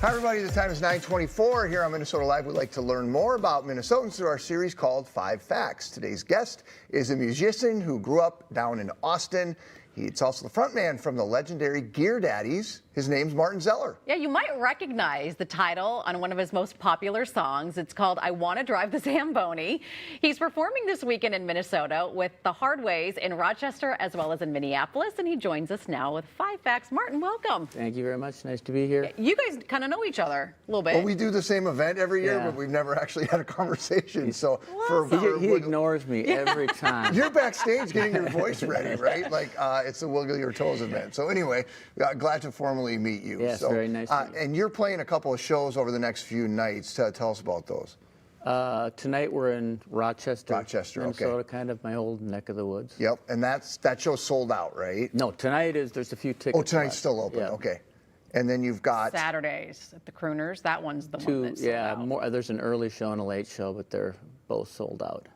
Hi everybody, the time is 9:24 here on Minnesota Live. We'd like to learn more about Minnesotans through our series called 5 Facts. Today's guest is a musician who grew up down in Austin. He's also the frontman from the legendary Gear Daddies. His name's Martin Zellar. Yeah, you might recognize the title on one of his most popular songs. It's called I Want to Drive the Zamboni. He's performing this weekend in Minnesota with the Hardways in Rochester as well as in Minneapolis, and he joins us now with 5 Facts. Martin, welcome. Thank you very much. Nice to be here. You guys kind of know each other a little bit. Well, we do the same event every year, Yeah. but we've never actually had a conversation. So He ignores me every time. You're backstage getting your voice ready, right? Like it's a Wiggle Your Toes event. So anyway, glad to formally meet you. Yes, so, very nice to meet you. And you're playing a couple of shows over the next few nights. Tell us about those. Tonight we're in Rochester, Rochester, Minnesota, okay. kind of my old neck of the woods. Yep, and that show's sold out, right? No, there's a few tickets. Oh, tonight's left. still open. Yeah. Okay. And then you've got Saturdays at the Crooners. That one's the one that's sold out. There's an early show and a late show, but they're both sold out.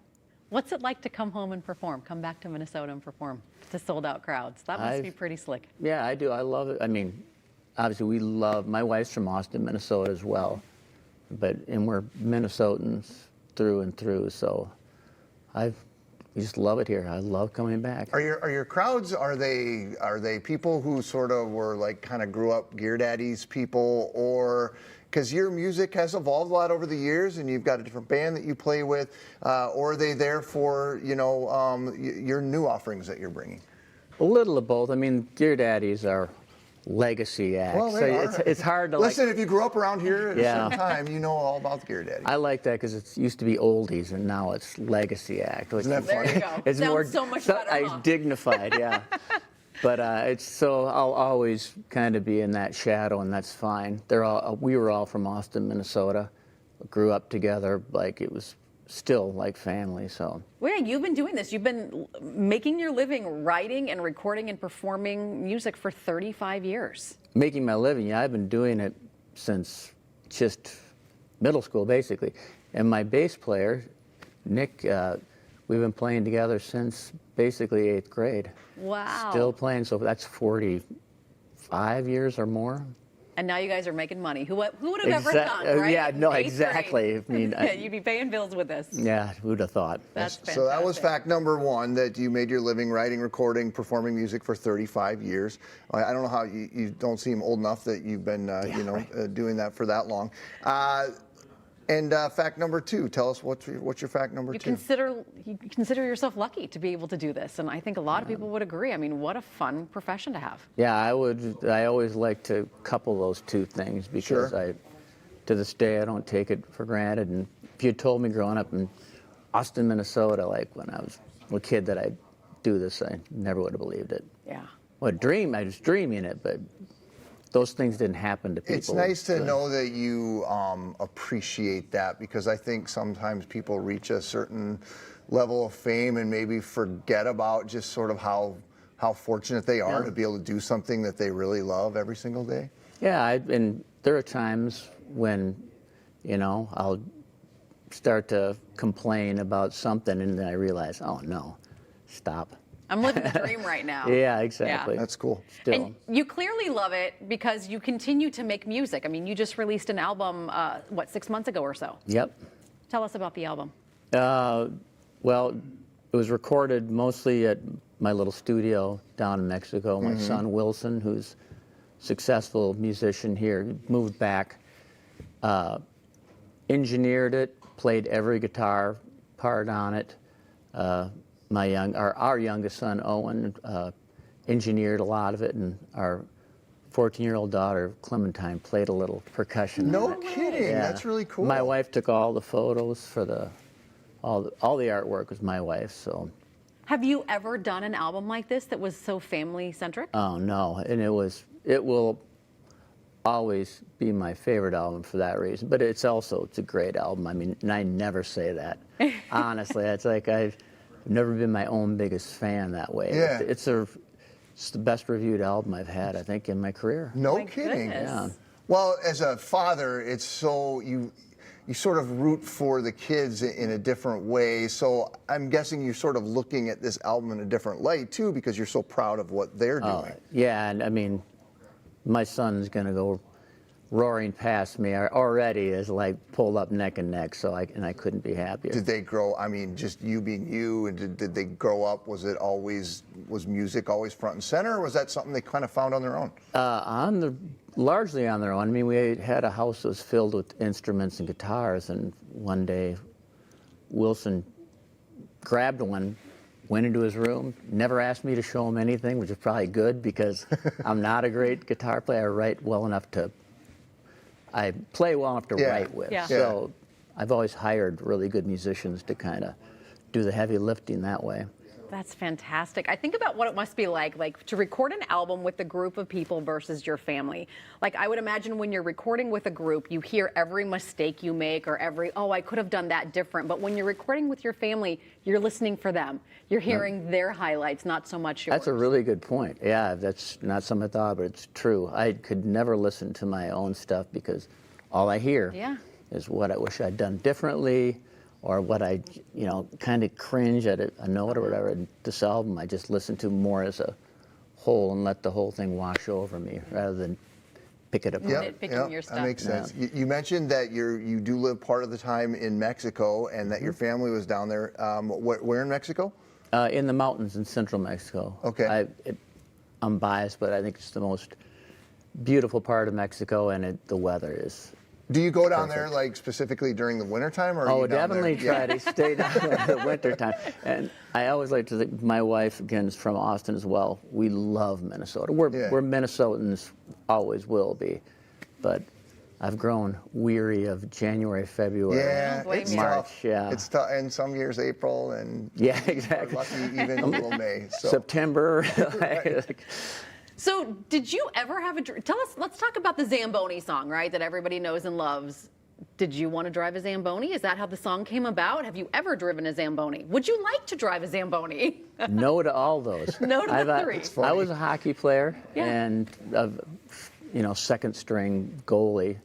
What's it like to come home and perform? Come back to Minnesota and perform to sold-out crowds? That must be pretty slick. Yeah, I do. I love it. I mean, obviously my wife's from Austin, Minnesota as well, and we're Minnesotans through and through, so we just love it here. I love coming back. Are your crowds, are they people who sort of were like kind of grew up Gear Daddies people, or because your music has evolved a lot over the years and you've got a different band that you play with, or are they there for your new offerings that you're bringing? A little of both. I mean, Gear Daddies are legacy acts. Well, so it's hard to listen. If you grew up around here at a Yeah. certain time, you know all about the Gear Daddies. I like that because it used to be oldies and now it's legacy act. Isn't that funny? There you go. It's Sounds more so much better, huh? dignified, yeah. But I'll always kind of be in that shadow, and that's fine. We were all from Austin, Minnesota, grew up together, like it was still like family. So. Well, yeah, you've been doing this. You've been making your living writing and recording and performing music for 35 years. Making my living, yeah, I've been doing it since just middle school, basically. And my bass player, Nick, we've been playing together since basically 8th grade. Wow. Still playing, so that's 45 years or more. And now you guys are making money. Who would have ever thought, right? Yeah, no, 8th exactly. grade. I mean, You'd be paying bills with this. Yeah, who'd have thought? That's fantastic. So that was fact number one, that you made your living writing, recording, performing music for 35 years. I don't know how you don't seem old enough that you've been doing that for that long. And fact number two, tell us what's your fact number two? You consider yourself lucky to be able to do this, and I think a lot of people would agree. I mean, what a fun profession to have. Yeah, I always like to couple those two things because Sure. to this day, I don't take it for granted. And if you told me growing up in Austin, Minnesota, like when I was a kid that I'd do this, I never would have believed it. Yeah. Well, I was dreaming it, but those things didn't happen to people. It's nice to know that you appreciate that, because I think sometimes people reach a certain level of fame and maybe forget about just sort of how fortunate they are to be able to do something that they really love every single day. Yeah, and there are times when, I'll start to complain about something and then I realize, oh no, stop. I'm living the dream right now. Yeah, exactly. Yeah. That's cool. Still. And you clearly love it because you continue to make music. I mean, you just released an album, 6 months ago or so? Yep. Tell us about the album. Well, it was recorded mostly at my little studio down in Mexico. My son Wilson, who's a successful musician here, moved back, engineered it, played every guitar part on it. Our youngest son Owen engineered a lot of it, and our 14-year-old daughter Clementine played a little percussion. No on it. kidding. Yeah. That's really cool. My wife took all the photos for all the artwork was my wife's. So. Have you ever done an album like this that was so family-centric? Oh no, and it will always be my favorite album for that reason. But it's a great album. I mean, and I never say that. Honestly, it's like I've never been my own biggest fan that way. Yeah. It's the best reviewed album I've had, I think, in my career. No My kidding. goodness. Yeah. Well, as a father, it's so you sort of root for the kids in a different way. So I'm guessing you're sort of looking at this album in a different light too, because you're so proud of what they're doing. Yeah, and I mean, my son's gonna go roaring past me already is like pulled up neck and neck. So I couldn't be happier. Did they grow? I mean, just you being you, and did they grow up? Was music always front and center, or was that something they kind of found on their own? Largely on their own. I mean, we had a house that was filled with instruments and guitars, and one day Wilson grabbed one, went into his room, never asked me to show him anything, which is probably good because I'm not a great guitar player. I play well enough to write with. Yeah. So I've always hired really good musicians to kind of do the heavy lifting that way. That's fantastic. I think about what it must be like to record an album with a group of people versus your family. Like, I would imagine when you're recording with a group, you hear every mistake you make or oh, I could have done that different. But when you're recording with your family, you're listening for them. You're hearing their highlights, not so much yours. That's a really good point. Yeah, that's not something I thought, but it's true. I could never listen to my own stuff because all I hear is what I wish I'd done differently, or what I, kind of cringe at a note or whatever. And this album, I just listen to more as a whole and let the whole thing wash over me rather than pick it apart. Picking your stuff. That makes sense. You mentioned that you do live part of the time in Mexico and that your family was down there. Where in Mexico? In the mountains in central Mexico. Okay. I'm biased, but I think it's the most beautiful part of Mexico, and the weather is. Do you go down there like specifically during the wintertime, or? Are you down definitely there? try to stay down there in the wintertime. And I always like to think, my wife again is from Austin as well. We love Minnesota. We're Minnesotans, always will be, but I've grown weary of January, February, March. Yeah, it's tough, and some years April, and exactly. Lucky even a little May. So. September. So did you ever have let's talk about the Zamboni song, right, that everybody knows and loves. Did you want to drive a Zamboni? Is that how the song came about? Have you ever driven a Zamboni? Would you like to drive a Zamboni? No to all those. No to the three. I was a hockey player and second string goalie,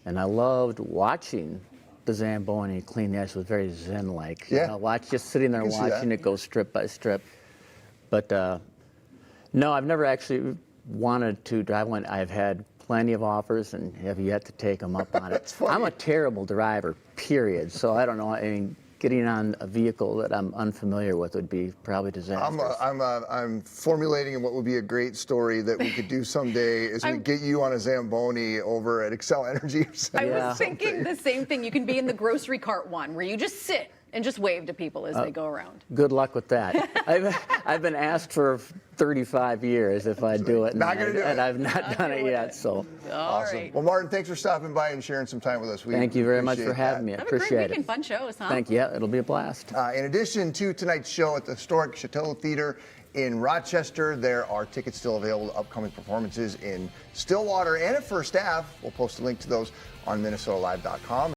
and I loved watching the Zamboni clean the ice. It was very zen-like. Just sitting there watching it go strip by strip. But no, I've never actually wanted to drive one. I've had plenty of offers and have yet to take them up on it. I'm a terrible driver, period. So I don't know. I mean, getting on a vehicle that I'm unfamiliar with would be probably disastrous. I'm formulating what would be a great story that we could do someday is we get you on a Zamboni over at Excel Energy. I was thinking the same thing. You can be in the grocery cart one where you just sit and just wave to people as they go around. Good luck with that. I've been asked for 35 years if I do it, and I've not done it yet. So awesome. Right. Well, Martin, thanks for stopping by and sharing some time with us. Thank you very much for having me. I appreciate it. Have a great weekend. Fun shows, huh? Thank you. Yeah, it'll be a blast. In addition to tonight's show at the historic Chateau Theater in Rochester, there are tickets still available to upcoming performances in Stillwater and at First Ave. We'll post a link to those on MinnesotaLive.com.